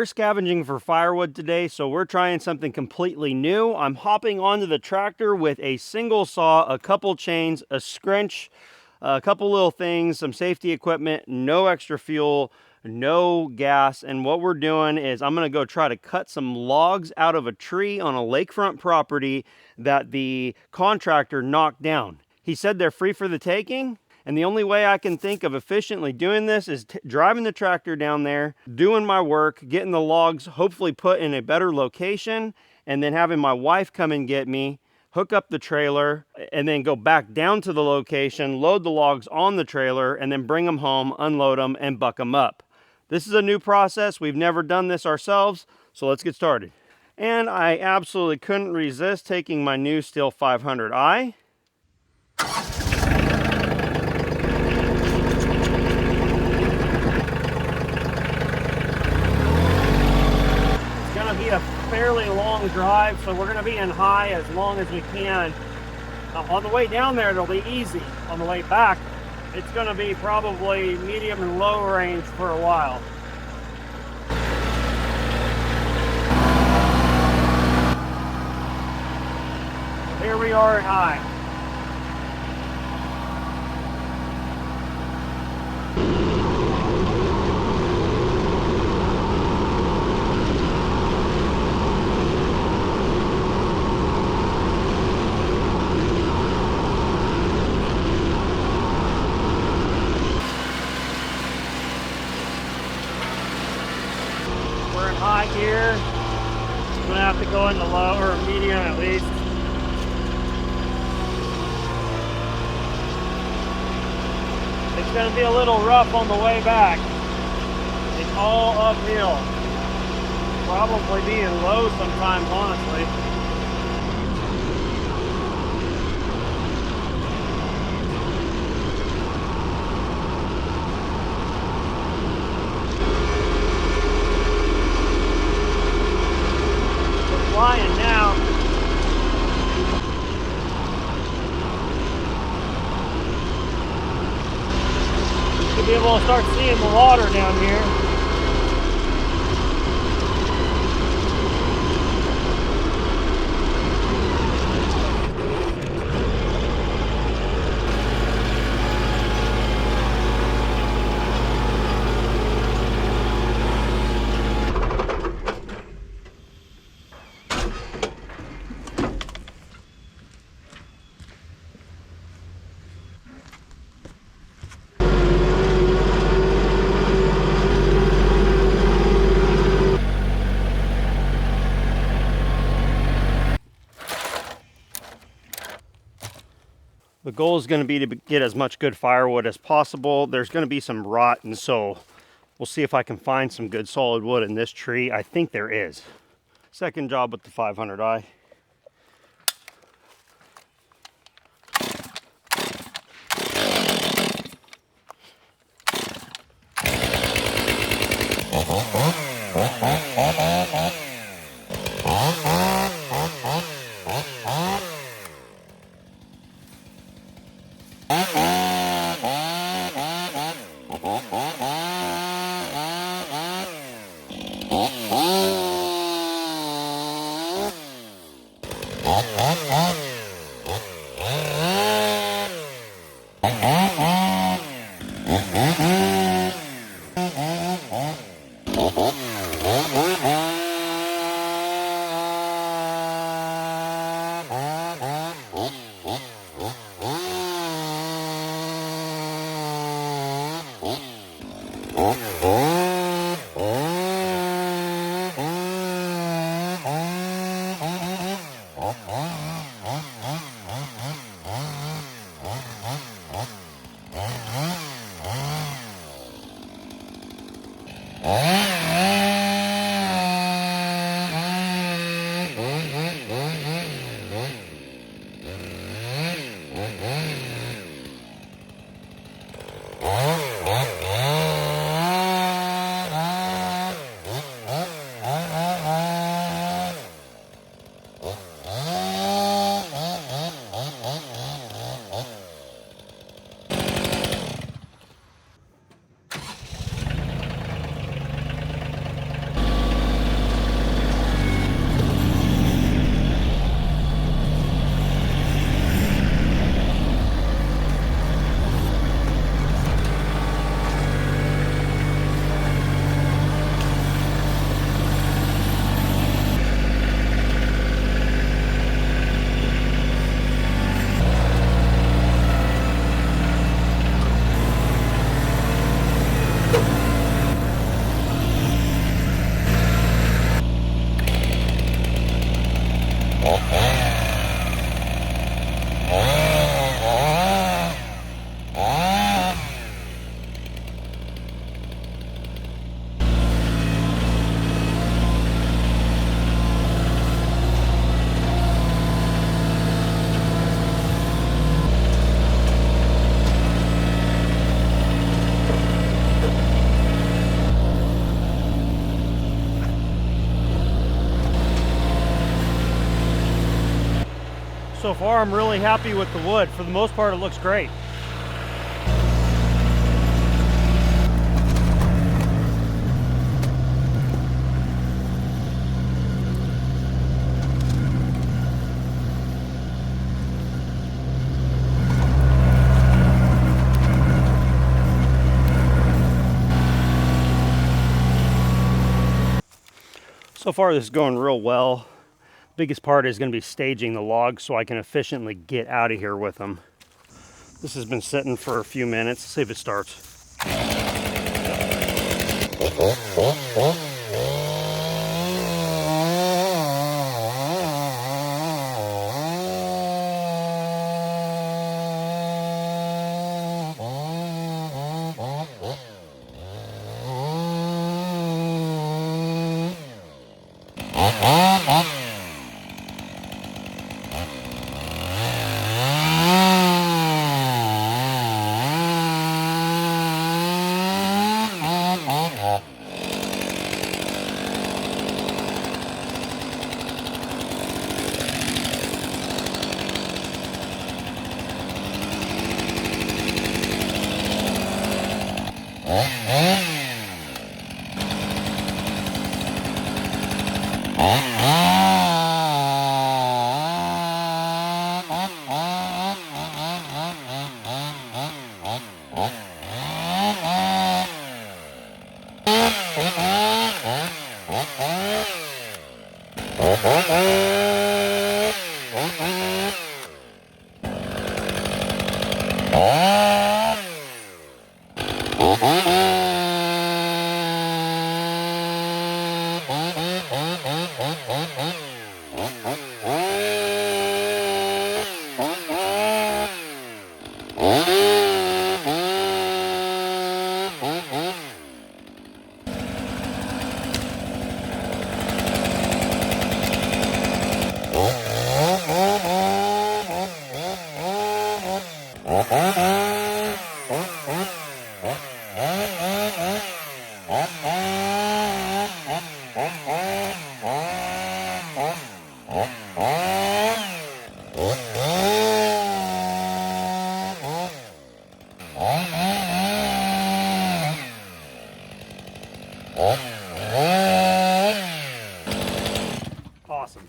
We're scavenging for firewood today, so we're trying something completely new. I'm hopping onto the tractor with a single saw, a couple chains, a scrunch, a couple little things, some safety equipment, no extra fuel, no gas. And what we're doing is I'm gonna go try to cut some logs out of a tree on a lakefront property that the contractor knocked down. He said they're free for the taking. And the only way I can think of efficiently doing this is driving the tractor down there, doing my work, getting the logs hopefully put in a better location, and then having my wife come and get me, hook up the trailer, and then go back down to the location, load the logs on the trailer, and then bring them home, unload them, and buck them up. This is a new process. We've never done this ourselves, so let's get started. And I absolutely couldn't resist taking my new STIHL 500i. A fairly long drive, so we're going to be in high as long as we can. On the way down there it'll be easy. On the way back it's going to be probably medium and low range for a while. Here we are in high. High gear. I'm gonna have to go into low or medium at least. It's gonna be a little rough on the way back. It's all uphill. Probably be in low sometimes, honestly. Flying now. You should be able to start seeing the water down here. The goal is going to be to get as much good firewood as possible. There's going to be some rot, and so we'll see if I can find some good solid wood in this tree. I think there is. Second job with the 500i. So far, I'm really happy with the wood. For the most part, it looks great. So far, this is going real well. Biggest part is going to be staging the logs so I can efficiently get out of here with them. This has been sitting for a few minutes. Let's see if it starts. Awesome.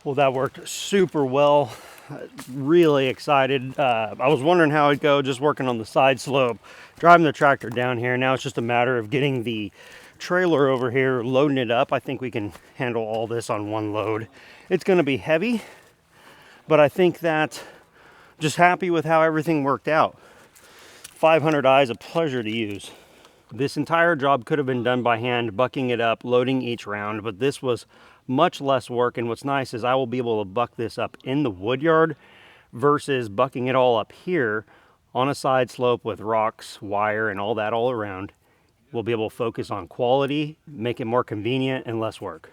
Well, that worked super well. Really excited. I was wondering how it'd go just working on the side slope, driving the tractor down here. Now it's just a matter of getting the trailer over here, loading it up. I think we can handle all this on one load. It's going to be heavy, but I think that just happy with how everything worked out. 500i is a pleasure to use. This entire job could have been done by hand, bucking it up, loading each round, but this was much less work. And what's nice is I will be able to buck this up in the wood yard versus bucking it all up here on a side slope with rocks, wire, and all that all around. We'll be able to focus on quality, make it more convenient and less work.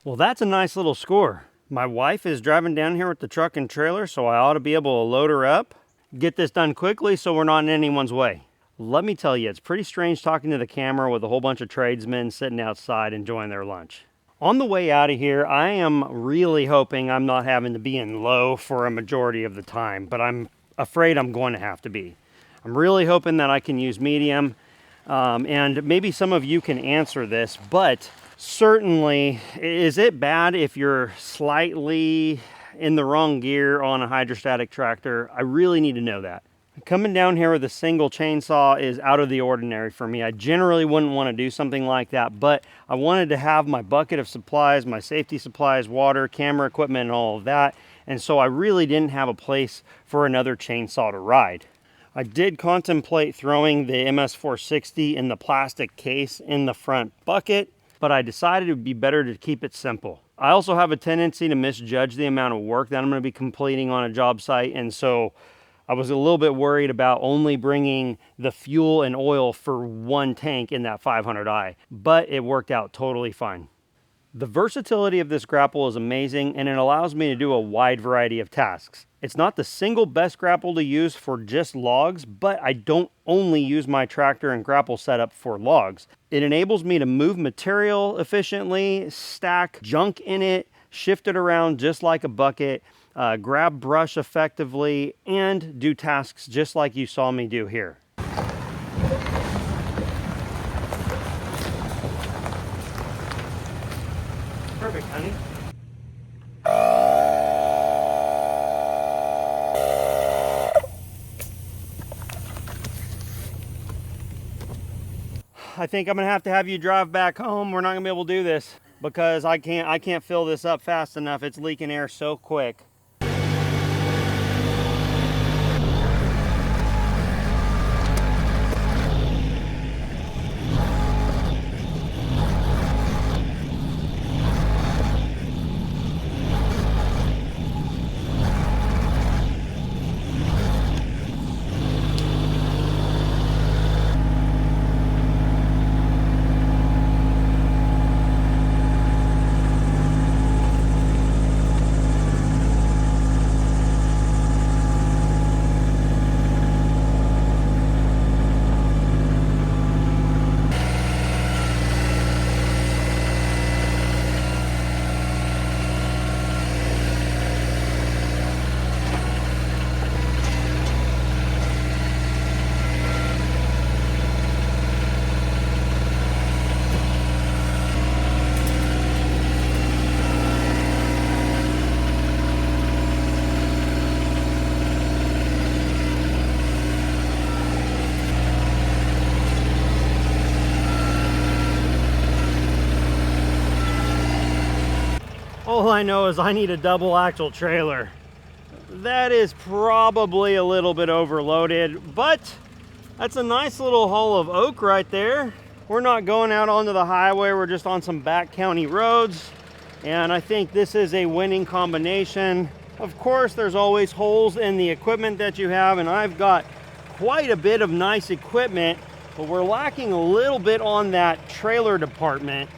Well, that's a nice little score. My wife is driving down here with the truck and trailer, so I ought to be able to load her up, get this done quickly so we're not in anyone's way. Let me tell you, it's pretty strange talking to the camera with a whole bunch of tradesmen sitting outside enjoying their lunch. On the way out of here, I am really hoping I'm not having to be in low for a majority of the time, but I'm afraid I'm going to have to be. I'm really hoping that I can use medium, and maybe some of you can answer this, but certainly, is it bad if you're slightly in the wrong gear on a hydrostatic tractor? I really need to know that. Coming down here with a single chainsaw is out of the ordinary for me. I generally wouldn't want to do something like that, but I wanted to have my bucket of supplies, my safety supplies, water, camera equipment, and all of that. And so I really didn't have a place for another chainsaw to ride. I did contemplate throwing the MS460 in the plastic case in the front bucket, but I decided it would be better to keep it simple. I also have a tendency to misjudge the amount of work that I'm going to be completing on a job site, and so I was a little bit worried about only bringing the fuel and oil for one tank in that 500i, but it worked out totally fine. The versatility of this grapple is amazing, and it allows me to do a wide variety of tasks. It's not the single best grapple to use for just logs, but I don't only use my tractor and grapple setup for logs. It enables me to move material efficiently, stack junk in it, shift it around just like a bucket, grab brush effectively, and do tasks just like you saw me do here. Perfect, honey. I think I'm gonna have to have you drive back home. We're not gonna be able to do this because I can't fill this up fast enough. It's leaking air so quick. All I know is I need a double axle trailer. That is probably a little bit overloaded, but that's a nice little hull of oak right there. We're not going out onto the highway, we're just on some back county roads, and I think this is a winning combination. Of course, there's always holes in the equipment that you have, and I've got quite a bit of nice equipment, but we're lacking a little bit on that trailer department.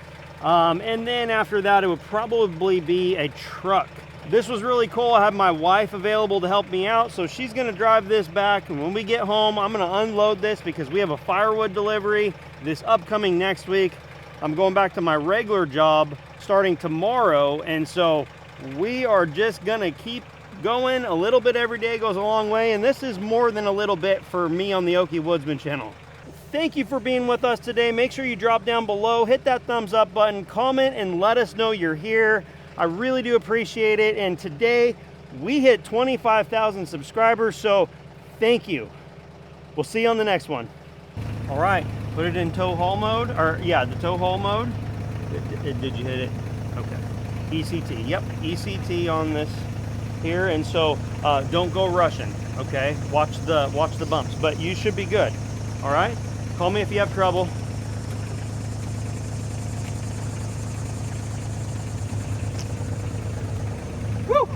And then after that, it would probably be a truck. This was really cool. I have my wife available to help me out, so she's gonna drive this back, and when we get home, I'm gonna unload this because we have a firewood delivery this upcoming next week. I'm going back to my regular job starting tomorrow, and so we are just gonna keep going. A little bit every day goes a long way, and this is more than a little bit for me on the Okie Woodsman channel. Thank you for being with us today. Make sure you drop down below, hit that thumbs up button, comment, and let us know you're here. I really do appreciate it. And today we hit 25,000 subscribers, so thank you. We'll see you on the next one. All right, put it in tow haul mode, or yeah, the tow haul mode. Did you hit it? Okay. ECT, yep, ECT on this here. And so don't go rushing, okay? Watch the bumps, but you should be good, all right? Call me if you have trouble. Woo!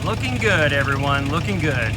Looking good, everyone, looking good.